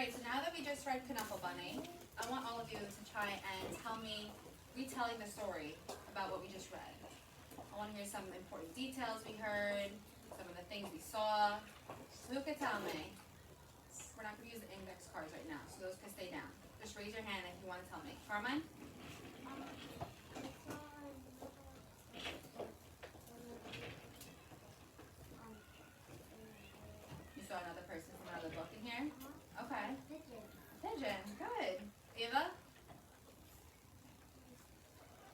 Alright, so now that we just read Knuffle Bunny, I want all of you to try and tell me, retelling the story about what we just read. I want to hear some important details we heard, some of the things we saw. So who could tell me? We're not going to use the index cards right now, so those can stay down. Just raise your hand if you want to tell me. Carmine? You saw another person from another book in here? Okay. Pigeon. Good. Ava?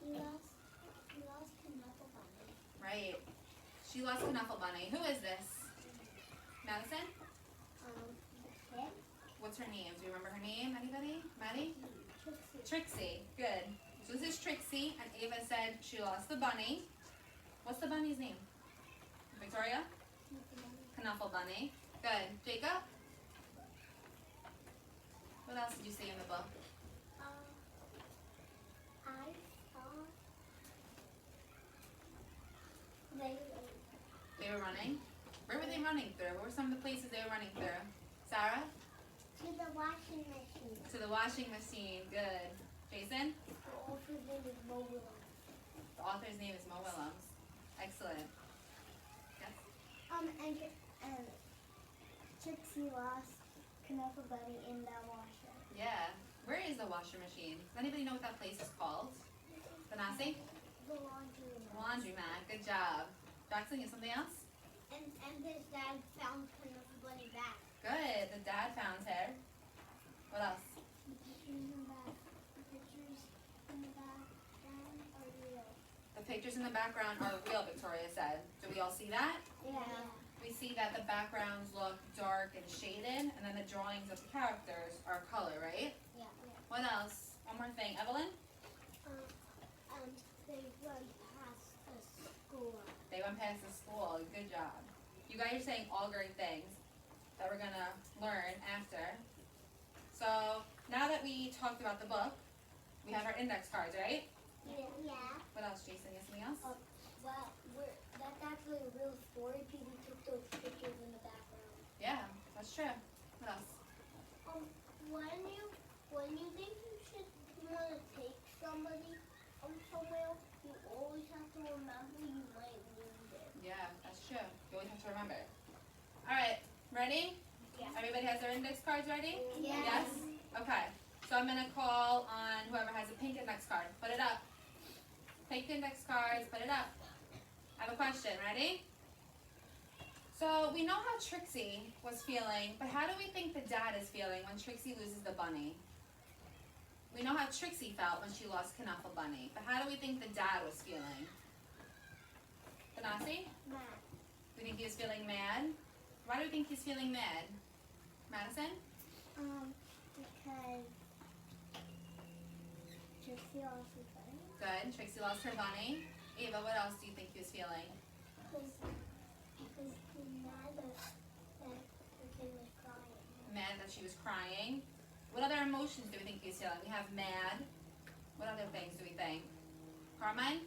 He lost Knuffle Bunny. Right. She lost Knuffle Bunny. Who is this? Madison? The kid? What's her name? Do you remember her name? Anybody? Maddie? Trixie. Trixie. Good. So this is Trixie, and Ava said she lost the bunny. What's the bunny's name? Victoria? Knuffle Bunny. Good. Jacob? What else did you see in the book? I saw They were running. Where were they running through? What were some of the places they were running through? Sarah? to the washing machine. To the washing machine. Good. Jason? The author's name is Mo Willems. The author's name is Mo Willems. Excellent. Yes? And Trixie lost Knuffle Bunny in the washer. Yeah. Where is the washer machine? Does anybody know what that place is called? Benassi? The laundry room. Laundromat. Good job. Jackson, you have something else? And his dad found Knuffle Bunny back. Good. The dad found her. What else? The pictures in the back. The pictures in the background are real. The pictures in the background are real, Victoria said. Do we all see that? Yeah. We see that the backgrounds look dark and shaded, and then the drawings of the characters are color, right? Yeah. What else? One more thing. Evelyn? They run past the school. They went past the school. Good job. You guys are saying all great things that we're going to learn after. So now that we talked about the book, we have our index cards, right? Yeah. What else, Jason? You have something else? Well, that's actually a real story. People took those pictures in the background. Yeah, that's true. What else? When you think you want to take somebody somewhere, you always have to remember you might lose it. Yeah, that's true. You always have to remember. All right, ready? Yeah. Everybody has their index cards ready? Yeah. Yes? Okay. So I'm going to call on whoever has a pink index card. Put it up. Pink index cards, put it up. I have a question. Ready? So we know how Trixie was feeling, but how do we think the dad is feeling when Trixie loses the bunny? We know how Trixie felt when she lost Knuffle Bunny, but how do we think the dad was feeling? Benassi? Mad. We think he was feeling mad? Why do we think he's feeling mad? Madison? Because Trixie lost her bunny. Good. Trixie lost her bunny. Ava, what else do you think he was feeling? Because he's mad that the kid was crying. Mad that she was crying. What other emotions do we think he was feeling? We have mad. What other things do we think? Carmine?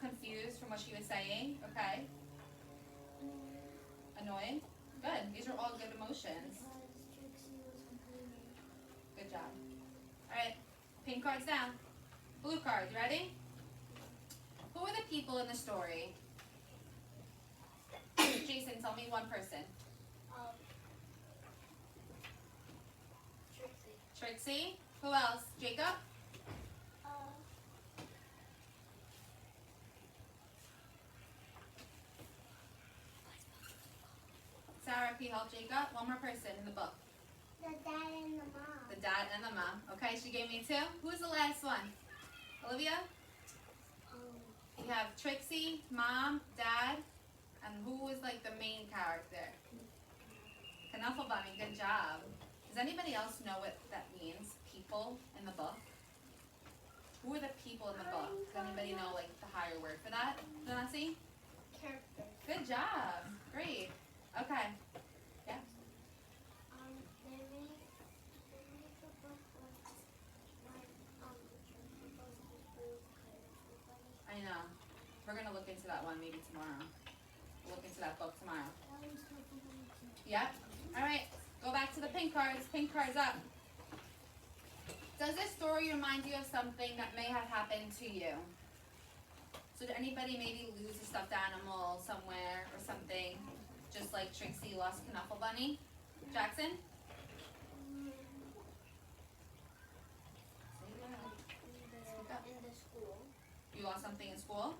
Confused from what she was saying. Okay. Annoyed. Good. These are all good emotions. Because Trixie was complaining. Good job. All right. Pink cards down. Blue cards. Ready? Who are the people in the story? Jason, tell me one person. Trixie. Trixie. Who else? Jacob? Sarah, can you help Jacob? One more person in the book. The dad and the mom. The dad and the mom. Okay, she gave me two. Who's the last one? Olivia? You have Trixie, mom, dad, and who was like the main character? Knuffle Bunny. Good job. Does anybody else know what that means? People in the book? Who are the people in the book? Does anybody know like the higher word for that? Nancy? Characters. Good job. Great. Okay. Yeah. They make the book like I know. We're gonna look into that one maybe tomorrow. We'll look into that book tomorrow. That one's Knuckle Bunny too. Yep. All right. Go back to the pink cards. Pink cards up. Does this story remind you of something that may have happened to you? So did anybody maybe lose a stuffed animal somewhere or something? Just like Trixie lost Knuckle Bunny? Jackson? In the school. You lost something in school?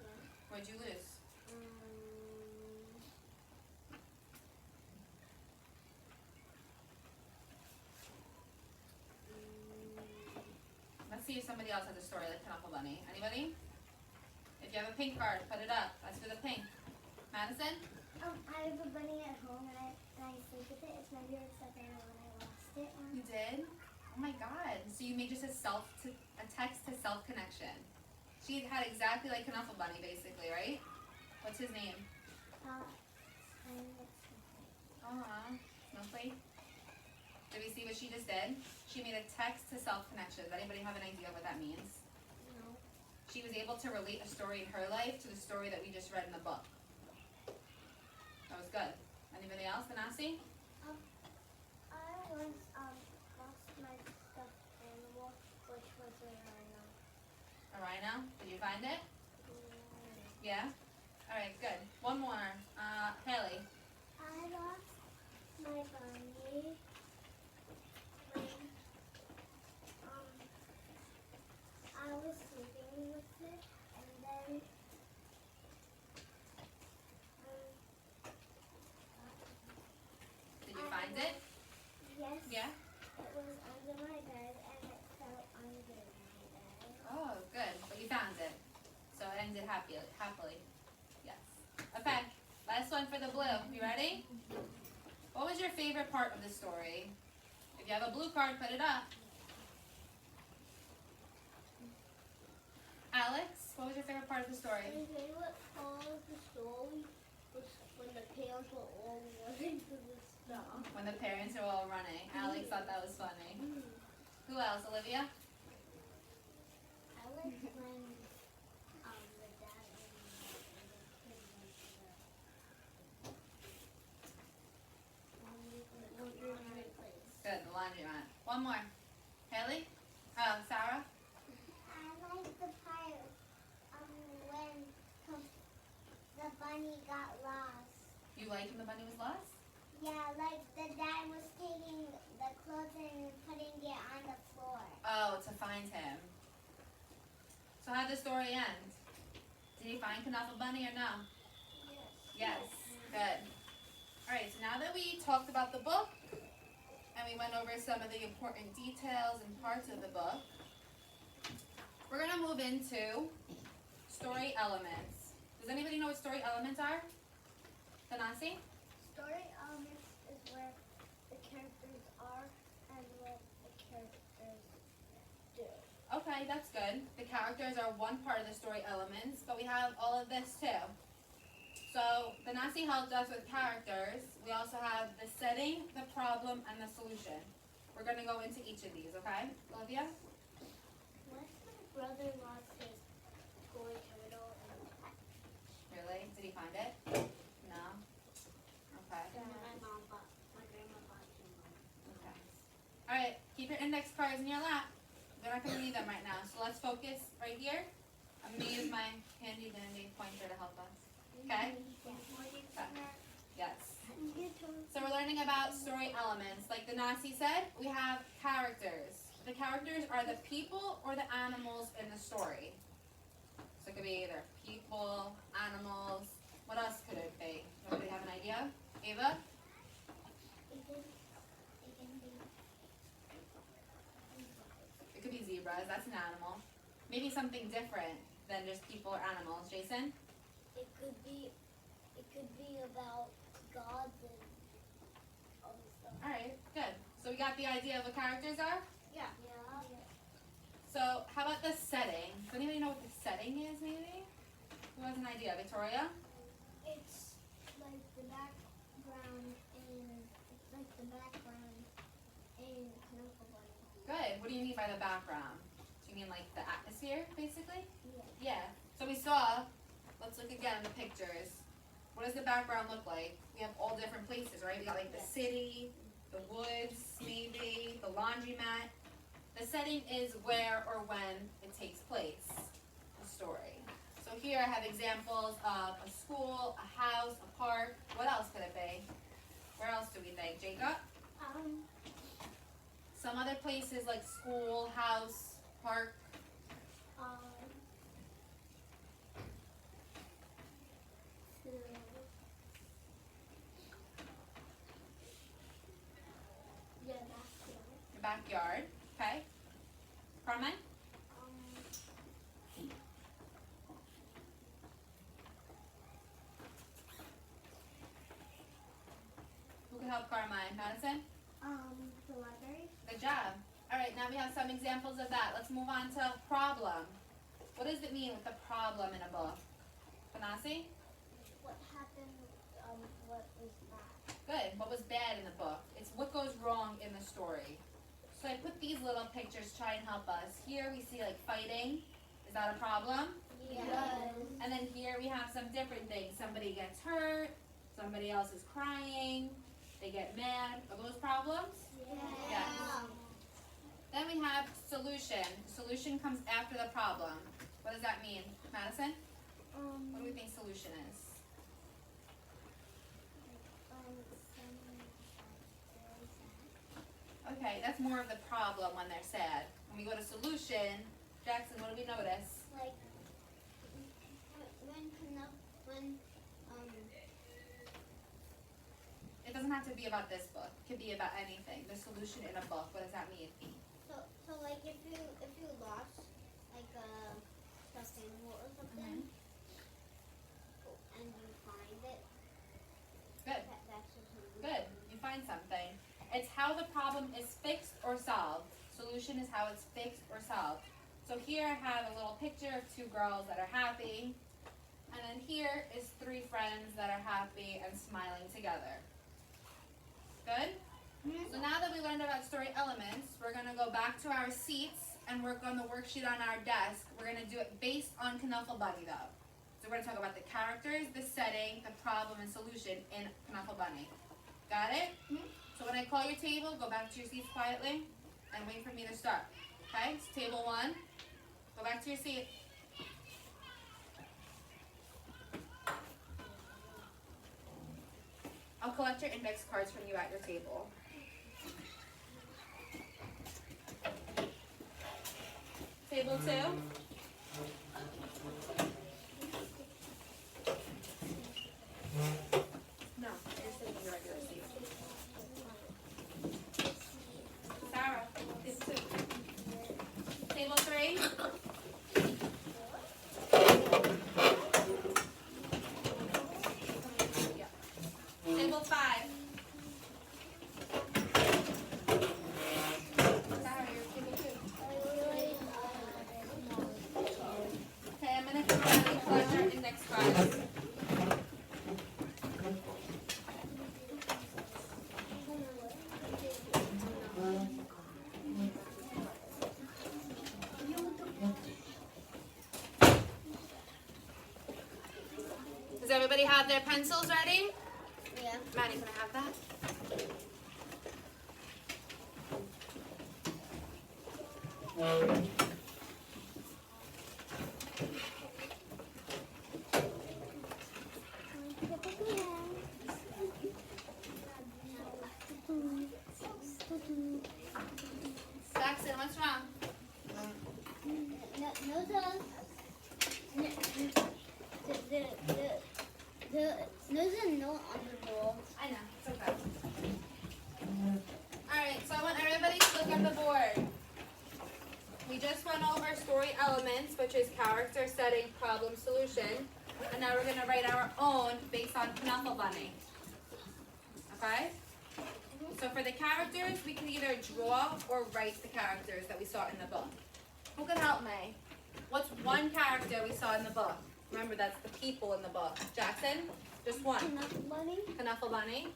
Yeah. What'd you lose? Let's see if somebody else has a story like Knuckle Bunny. Anybody? If you have a pink card, put it up. That's for the pink. Madison? I have a bunny at home and I sleep with it. It's my favorite stuffed animal and I lost it. You did? Oh my god. So you made just a text to self connection. She had exactly like Knuckle Bunny basically, right? What's his name? Snowflake. Did we see what she just did? She made a text to self connection. Does anybody have an idea what that means? No. She was able to relate a story in her life to the story that we just read in the book. That was good. Anybody else? Vanassi? I once lost my stuffed animal, which was a rhino. A rhino? Did you find it? Yeah? Alright, good. One more. Haley. I lost my bunny when I was sleeping with it, and then Did you find it? yes, Yeah? it was under my bed and it fell under my bed. Oh, good. But you found it. So it ended happily. Yes. Okay. Last one for the blue. You ready? What was your favorite part of the story? If you have a blue card, put it up. Alex, what was your favorite part of the story? My favorite part of the story was when the parents were all running to the stuff. When the parents are all running. Alex thought that was funny. Who else? Olivia? I like when the dad and the kid went to the laundry place. Good, the laundromat. One more. Haley? Sarah? I like the part when the bunny got lost. You liked when the bunny was lost? Yeah, like the dad was taking the clothes and putting it on the floor. Oh, to find him. So how'd the story end? Did he find Knuckle Bunny or no? Yes. Yes. Good. Alright, so now that we talked about the book and we went over some of the important details and parts of the book, we're going to move into story elements. Does anybody know what story elements are? Tanasi? Story elements is where the characters are and what the characters do. Okay, that's good. The characters are one part of the story elements, but we have all of this too. So, Tanasi helped us with characters. We also have the setting, the problem, and the solution. We're going to go into each of these, okay? Olivia? What if my brother lost his toy turtle and Really? Did he find it? No? Okay. my grandma bought him one? Okay. Alright, keep your index cards in your lap. We're not going to need them right now, so let's focus right here. I'm going to use my handy dandy pointer to help us. Okay? Yes. So we're learning about story elements. Like the Nasi said, we have characters. The characters are the people or the animals in the story. So it could be either people, animals. What else could it be? Anybody have an idea? Ava? It could be zebras. That's an animal. Maybe something different than just people or animals. Jason? It could be about gods and all this stuff. Alright, good. So we got the idea of what characters are? Yeah. So how about the setting? Does anybody know what the setting is maybe? Who has an idea? Victoria? It's like the background in Knuckle Bunny. Good. What do you mean by the background? Do you mean like the atmosphere, basically? Yeah. Yeah. So we saw again the pictures. What does the background look like? We have all different places, right? We got like the city, the woods, maybe, the laundromat. The setting is where or when it takes place, the story. So here I have examples of a school, a house, a park. What else could it be? Where else do we think? Jacob? Some other places like school, house, park. Your backyard. Okay. Carmen? Who can help Carmine? Madison? The library. Good job. All right, now we have some examples of that. Let's move on to problem. What does it mean with a problem in a book? Panasi? What happened? What was that? Good. What was bad in the book? It's what goes wrong in the story. So I put these little pictures to try and help us. Here we see like fighting. Is that a problem? Yes. And then here we have some different things. Somebody gets hurt. Somebody else is crying. They get mad. Are those problems? Yes. Then we have solution. Solution comes after the problem. What does that mean? Madison? What do we think solution is? Okay, that's more of the problem when they're sad. When we go to solution, Jackson, what do we notice? Like when It doesn't have to be about this book. It could be about anything. The solution in a book, what does that mean? so like if you lost like a stuffed animal or something, and you find it. Good. That's a solution. Good. You find something. It's how the problem is fixed or solved. Solution is how it's fixed or solved. So here I have a little picture of two girls that are happy. And then here is three friends that are happy and smiling together. Good? So now that we learned about story elements, we're going to go back to our seats and work on the worksheet on our desk. We're going to do it based on Knuffle Bunny though. So we're going to talk about the characters, the setting, the problem, and solution in Knuffle Bunny. Got it? So when I call your table, go back to your seats quietly and wait for me to start. Okay? It's table 1. Go back to your seat. I'll collect your index cards from you at your table. Table 2. No, you're sitting in your regular seat. Sarah, it's 2. Table 3. Yeah. Table 5. Sarah, you're table 2. Okay, I'm gonna collect your index cards. Does everybody have their pencils ready? Yeah. Maddie, can I have that? Jackson, what's wrong? There's a note on the wall. I know, it's okay. Alright, so I want everybody to look at the board. We just went over story elements, which is character, setting, problem, solution. And now we're going to write our own based on Knuffle Bunny. Okay? So for the characters, we can either draw or write the characters that we saw in the book. Who can help me? What's one character we saw in the book? Remember, that's the people in the book. Jackson? Just one. Knuffle Bunny. Knuffle Bunny.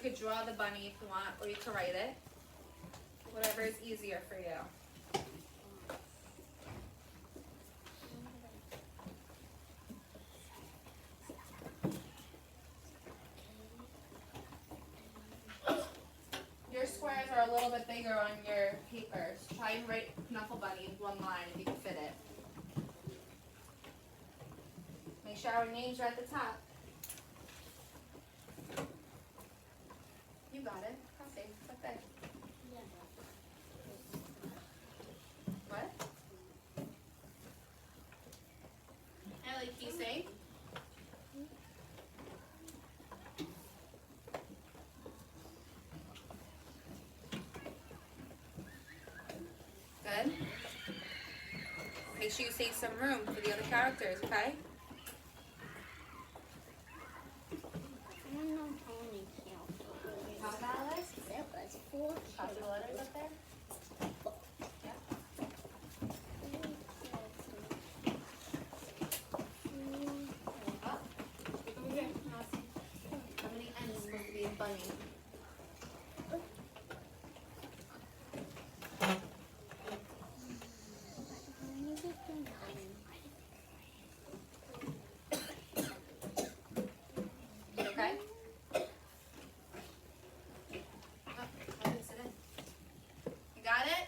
could draw the bunny if you want, or you could write it. Whatever is easier for you. Your squares are a little bit bigger on your papers. Try and write Knuckle Bunny in one line if you can fit it. Make sure our names are at the top. You got it. I'll see. What's that? What? Ellie, can you say? Good. Make sure you save some room for the other characters, okay? I don't know ponytail. How about Alice? That was 4 Copy the letters up there? Yeah. Up. Look over here. Awesome. How many N's supposed to be in bunny? You okay? Sit in. You got it?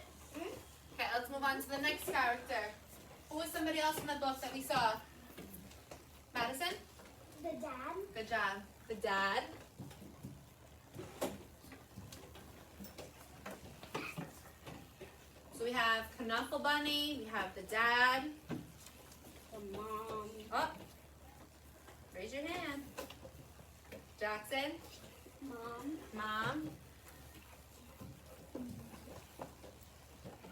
Okay, let's move on to the next character. Who was somebody else in the book that we saw? Madison? The dad. Good job. The dad. So we have Knuckle Bunny, we have the dad. The mom. Oh, raise your hand. Jackson, Mom. Mom.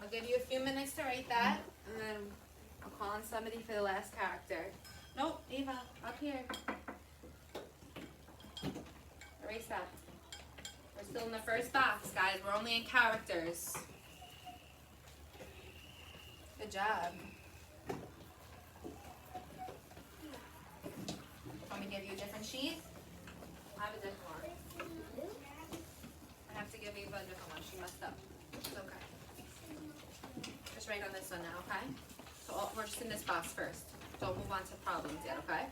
I'll give you a few minutes to write that, and then I'll call on somebody for the last character. Nope, Eva, up here. Erase that. We're still in the first box, guys. We're only in characters. Good job. Want me to give you a different sheet? I have a different one. I have to give Eva a different one. She messed up. It's okay. Just write on this one now, okay? So we're just in this box first. Don't move on to problems yet, okay?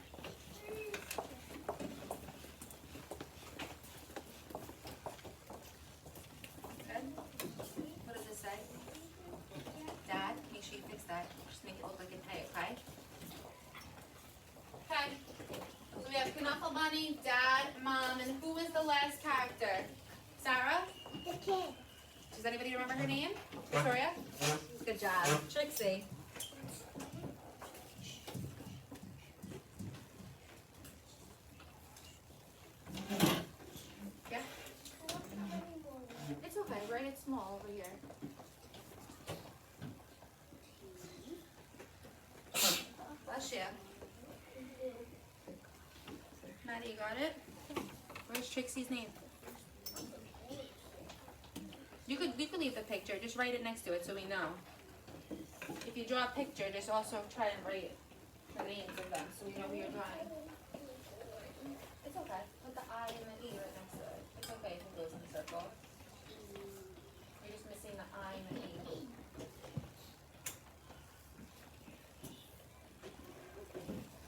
Good. What does this say? Dad, make sure you fix that. Just make it look like an A, okay? Okay. So we have Knuckle Bunny, Dad, Mom, and who was the last character? Sarah? The kid. Does anybody remember her name? Victoria? Good job. Trixie? Yeah? It's okay. Write it small over here. Bless you. Maddie, you got it? Where's Trixie's name? You could leave the picture. Just write it next to it so we know. If you draw a picture, just also try and write the names of them so we know who you're drawing. It's okay. Put the I and the E right next to it. It's okay if it goes in the circle. You're just missing the I and the E.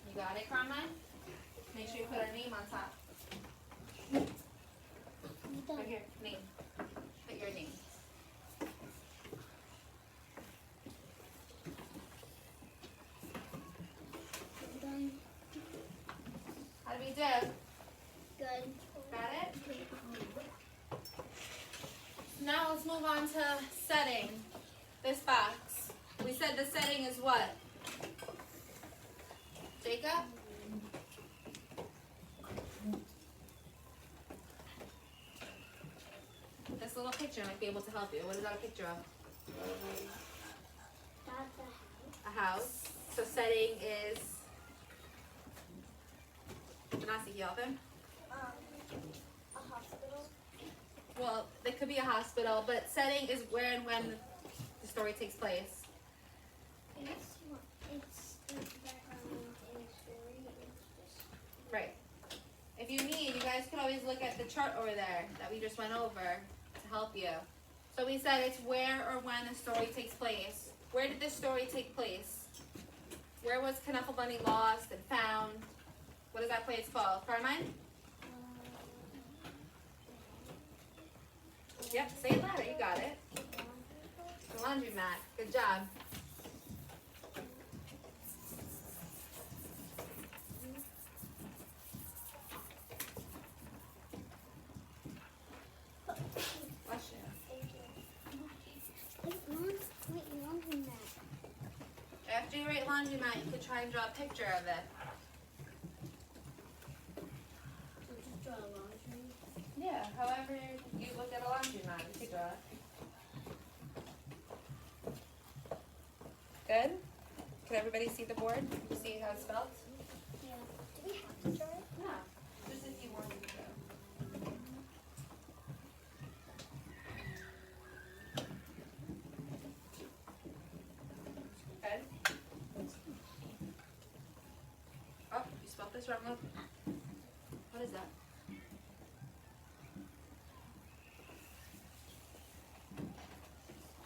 You got it, Carmine? Make sure you put our name on top. Right here, name. Put your name. Done. How do we do? Good. Got it? Now let's move on to setting this box. We said the setting is what? Jacob? This little picture might be able to help you. What is that a picture of? That's A house. So setting is... Janasi, you help him? a hospital. Well, it could be a hospital, but setting is where and when the story takes place. It's the background in the story. It's just Right. If you need, you guys could always look at the chart over there that we just went over to help you. So we said it's where or when the story takes place. Where did this story take place? Where was Knuffle Bunny lost and found? What is that place called? Carmine? Yep, say it louder, you got it. The laundromat. Good job. Bless you. After you write laundromat, you could try and draw a picture of it. Yeah, however you look at a laundromat, you could draw it. Good? Can everybody see the board? You see how it's spelled? Yeah. Do we have to draw it? No. Just if you wanted to. Good? Oh, you spelled this wrong. Look. What is that?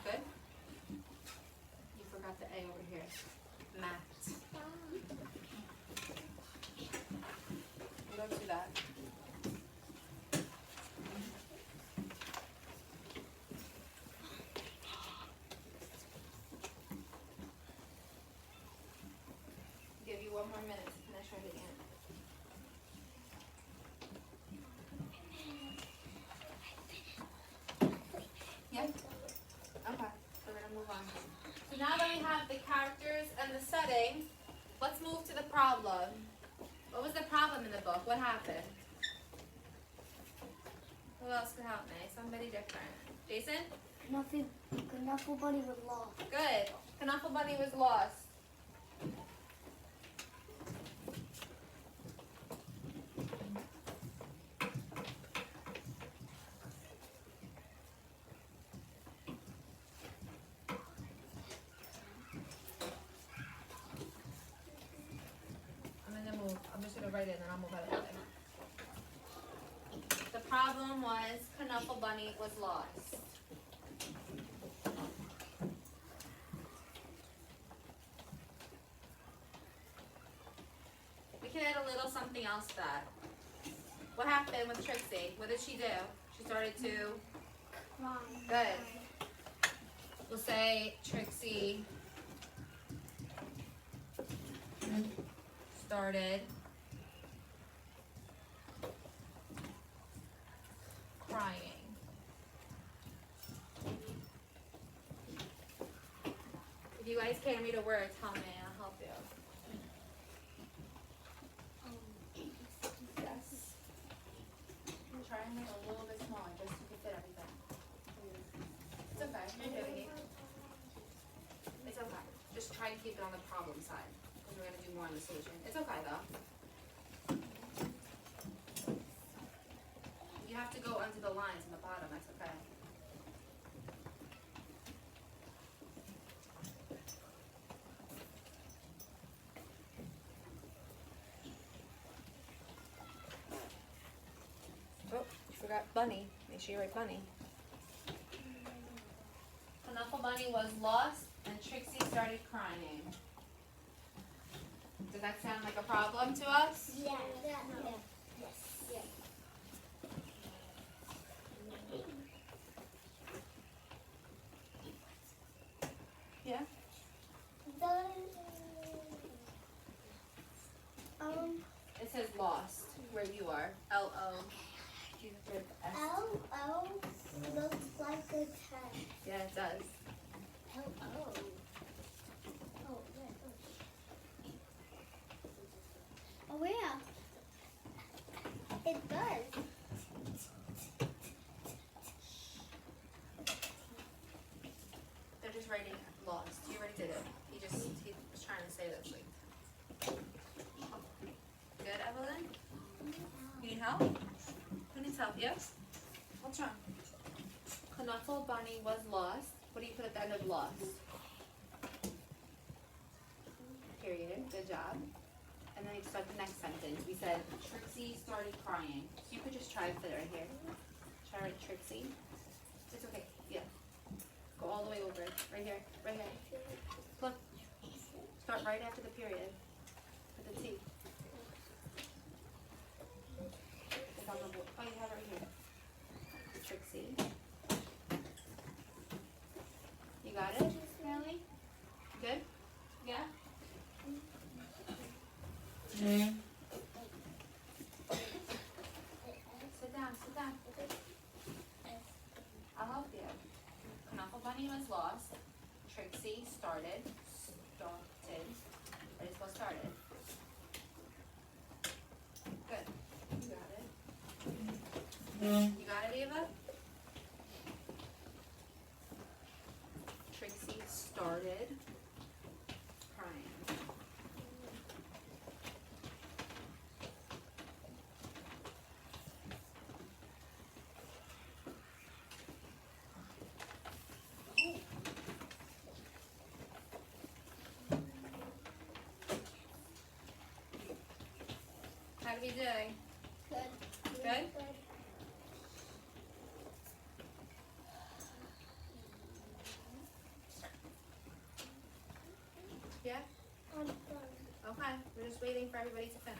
Good? You forgot the A over here. Math. We'll go to that. Give you one more minute to finish writing it. Yep. Okay, we're gonna move on. So now that we have the characters and the setting, let's move to the problem. What was the problem in the book? What happened? Who else could help me? Somebody different. Jason? Knuffle Bunny was lost. Good. Knuffle Bunny was lost. I'm just gonna write it and then I'll move out of the way. The problem was Knuffle Bunny was lost. We can add a little something else to that. What happened with Trixie? What did she do? She started to Good. We'll say Trixie started crying. If you guys can't read a word, tell me, I'll help you. Yes. Try and make it a little bit smaller just so you can fit everything. It's okay, you're doing it. It's okay. Just try and keep it on the problem side. Because we're going to do more on the solution. It's okay though. You have to go under the lines in the bottom, that's okay. Oh, you forgot Bunny. Make sure you write Bunny. Knuffle Bunny was lost and Trixie started crying. Does that sound like a problem to us? Yeah. Yes. Yeah. It says lost where you are. L-O. You put S. L looks like a 10. Yeah, it does. L-O. Oh, yeah. It does. They're just writing lost. You already did it. He was trying to say that like. Good, Evelyn? You need help? Who needs help? Yes? What's wrong? Knuffle Bunny was lost. What do you put at the end of lost? Period. Good job. And then we start the next sentence. We said Trixie started crying. So you could just try to put it right here. Try to write Trixie. It's okay. Yeah. Go all the way over. Right here. Right here. Look. Start right after the period. Put the T. It's on the board. Oh, you have it right here. Trixie. You got it, Natalie? Good? Yeah? Sit down, sit down. I'll help you. Knuckle Bunny was lost. Trixie started. Right, it's what started. Good. You got it. You got it, Eva? Trixie started crying. How are we doing? Good. Good? Yeah? I'm done. Okay. We're just waiting for everybody to finish.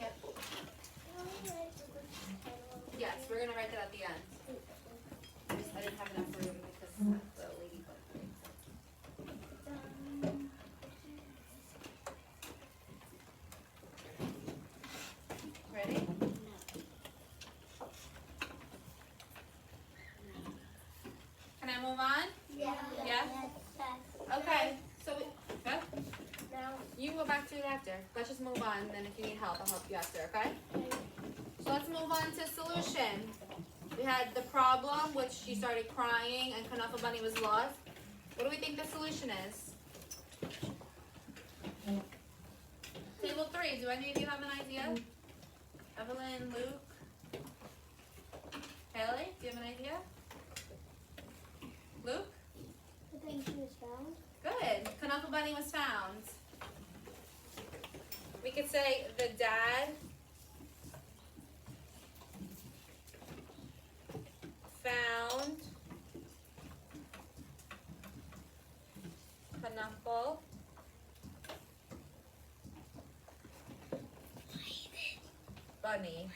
Yep. Yes, we're gonna write that at the end. I didn't have enough room because of the ladybug thing. Ready? Can I move on? Yeah. Yeah? Okay. So we, good? Now, You can go back to it after. Let's just move on. Then if you need help, I'll help you after. Okay? So let's move on to solution. We had the problem, which she started crying, and Knuckle Bunny was lost. What do we think the solution is? Table 3. Do any of you have an idea? Evelyn, Luke, Haley, do you have an idea? Luke? I think she was found. Good. Knuckle Bunny was found. We could say the dad found Knuckle Bunny.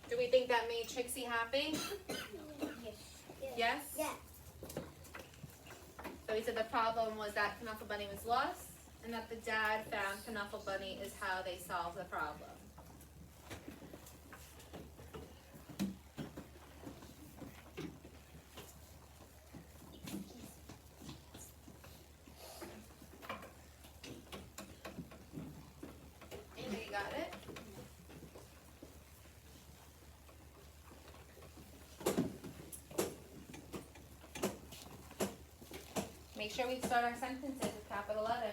Do we think that made Trixie happy? Yes? Yeah. So we said the problem was that Knuckle Bunny was lost, and that the dad found Knuckle Bunny is how they solved the problem. Anybody got it? Make sure we start our sentences with capital letter.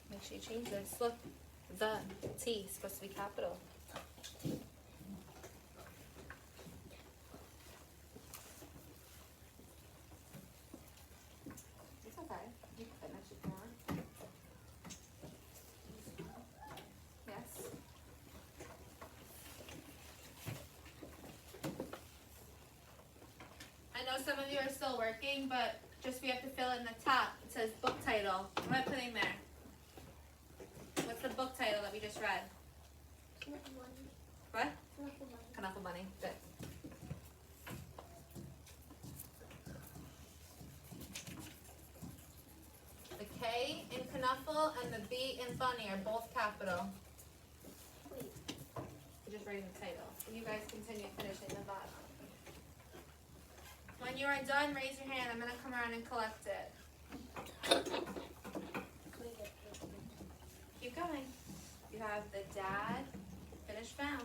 Make sure you change this. Look, the T is supposed to be capital. It's okay. You can finish if you want. Yes. I know some of you are still working, but just we have to fill in the top. It says book title. What am I putting there? What's the book title that we just read? What? Knuckle Bunny. Good. The K in Knuckle and the B in Bunny are both capital. We're just writing the title. You guys continue finishing the bottom. When you are done, raise your hand. I'm going to come around and collect it. Keep going. You have the dad, finish found.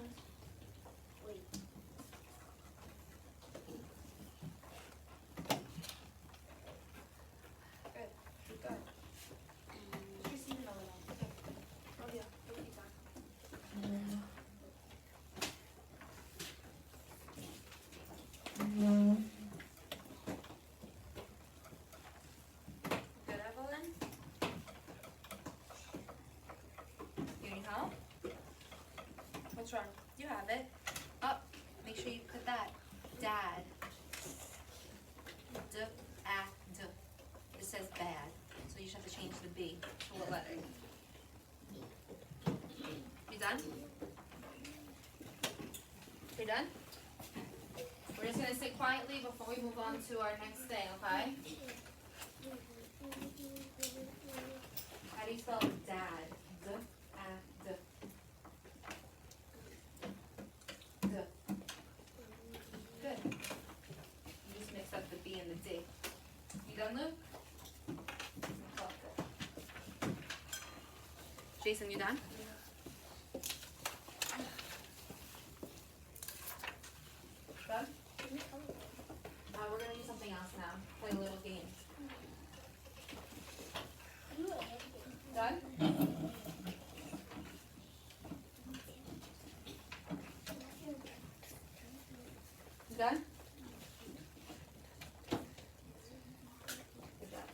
wrong? You have it. Up. Make sure you put that. Dad. D-a-d. It says bad. So you just have to change the B to what letter? You done? You done? We're just going to sit quietly before we move on to our next thing, okay? How do you spell dad? D-a-d. D. Good. You just mixed up the B and the D. You done, Luke? Jason, you done? Done? We're going to do something else now. Play a little game. Done? Done? Good job.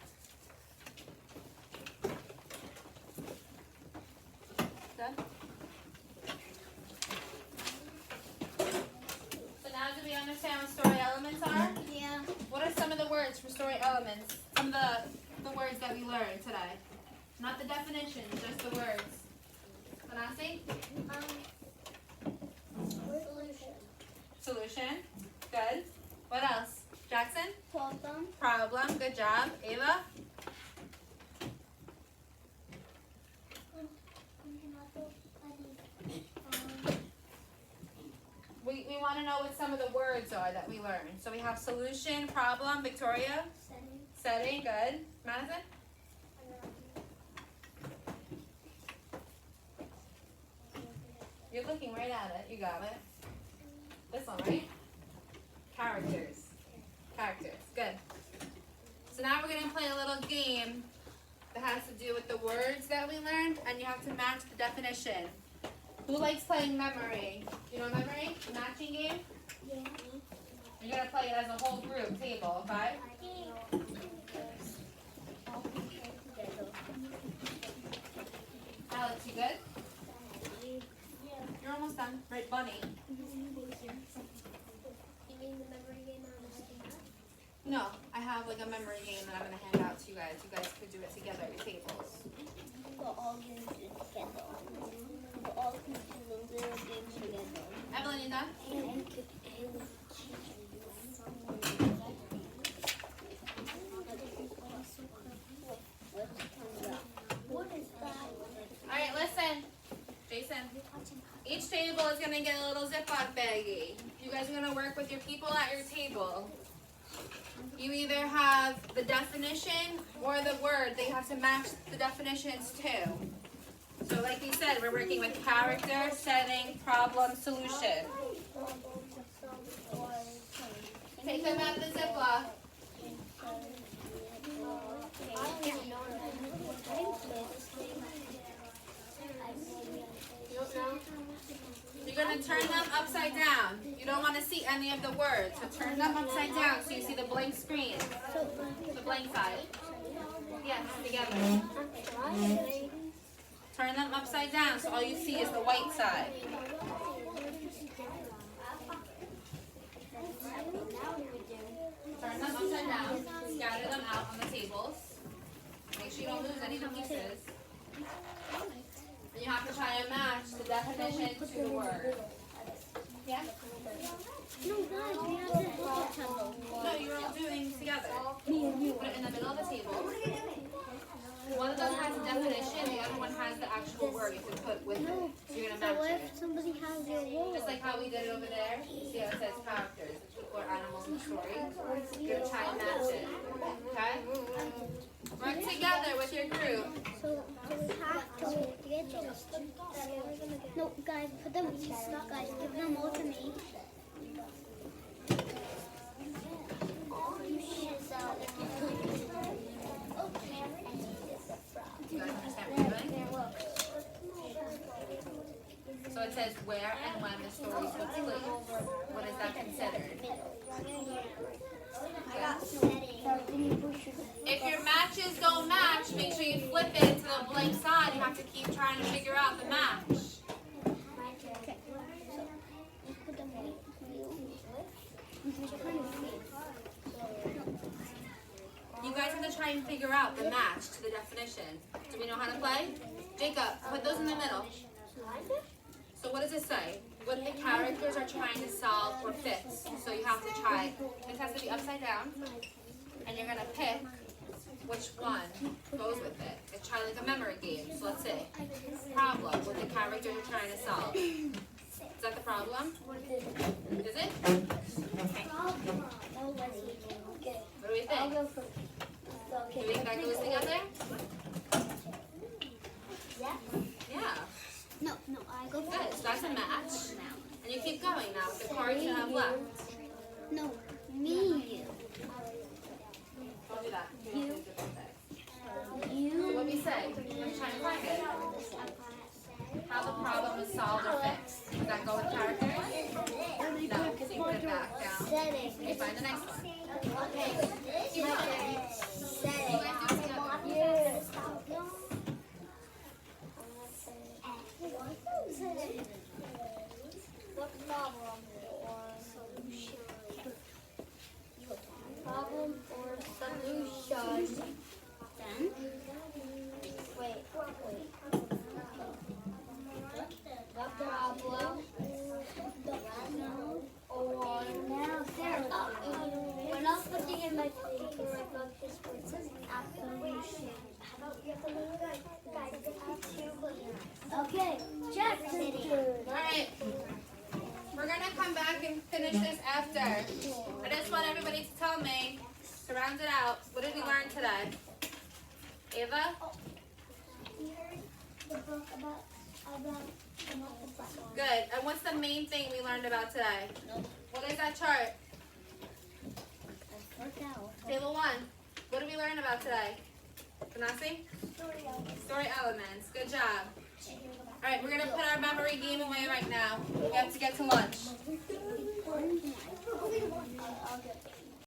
Done? So now do we understand what story elements are? Yeah. What are some of the words for story elements? Some of the words that we learned today. Not the definitions, just the words. Vanassi? Solution. Solution. Good. What else? Jackson? Problem. Problem. Good job. Ava? We want to know what some of the words are that we learned. So we have solution, problem, Victoria? Setting. Setting. Good. Madison? You're looking right at it. You got it. This one, right? Characters. Characters. Good. So now we're going to play a little game that has to do with the words that we learned, and you have to match the definition. Who likes playing memory? You know memory? Matching game? Yeah. You're going to play it as a whole group table, okay? Alex, you good? You're almost done. Right, Bunny? You mean the memory game on the stand? No, I have like a memory game that I'm going to hand out to you guys. You guys could do it together at your tables. We're all going to do it together. We're all going to do the little games together. Evelyn, you done? What is that? Alright, listen. Jason. Each table is going to get a little Ziploc baggie. You guys are going to work with your people at your table. You either have the definition or the word that you have to match the definitions to. So like you said, we're working with character, setting, problem, solution. Take them out of the Ziploc. You're going to turn them upside down. You don't want to see any of the words. So turn them upside down so you see the blank screen. The blank side. Yes, together. Turn them upside down so all you see is the white side. Turn them upside down. Scatter them out on the tables. Make sure you don't lose any pieces. And you have to try and match the definition to the word. Yeah? No, guys, we have to help each other. No, you're all doing together. Put it in the middle of the table. One of them has a definition, the other one has the actual word you can put with it. So you're going to So match what it. if somebody has your word? Just like how we did it over there. See how it says characters, or animals in the story. You're going to try and match it. Okay? Work together with your group. So we have to get those. No, guys, put them, guys, give them all to me. You guys understand what you're doing? So it says where and when the story took place. What is that considered? If your matches don't match, make sure you flip it to the blank side. You have to keep trying to figure out the match. try and figure out the match to the definition. Do we know how to play? Jacob, put those in the middle. So what does it say? What the characters are trying to solve or fix. So you have to try. This has to be upside down. And you're going to pick which one goes with it. It's try like a memory game. So let's see. Problem. What the characters are trying to solve. Is that the problem? Is it? What do we think? Do you think that goes together? Yeah. No, I go Good. So that's a match. And you keep going now with the cards you have left. No, me. Don't do that. You. So what we say? Let's try and find it. How the problem is solved or fixed. Does that go with characters? No. So you put it back down. Okay, find the next one. Keep going. You guys do it together. What problem or solution? Problem or solution? Then? Wait. The problem or now there. We're not putting in my paper. I got this word says solution. How about you have to look guys? Okay, Jackson. Alright. We're going to come back and finish this after. I just want everybody to tell me, to round it out, what did we learn today? Ava? We heard the book about Good. And what's the main thing we learned about today? What is that chart? Table 1. What did we learn about today? Tanasi? Story elements. Good job. Alright, we're going to put our memory game away right now. We have to get to lunch.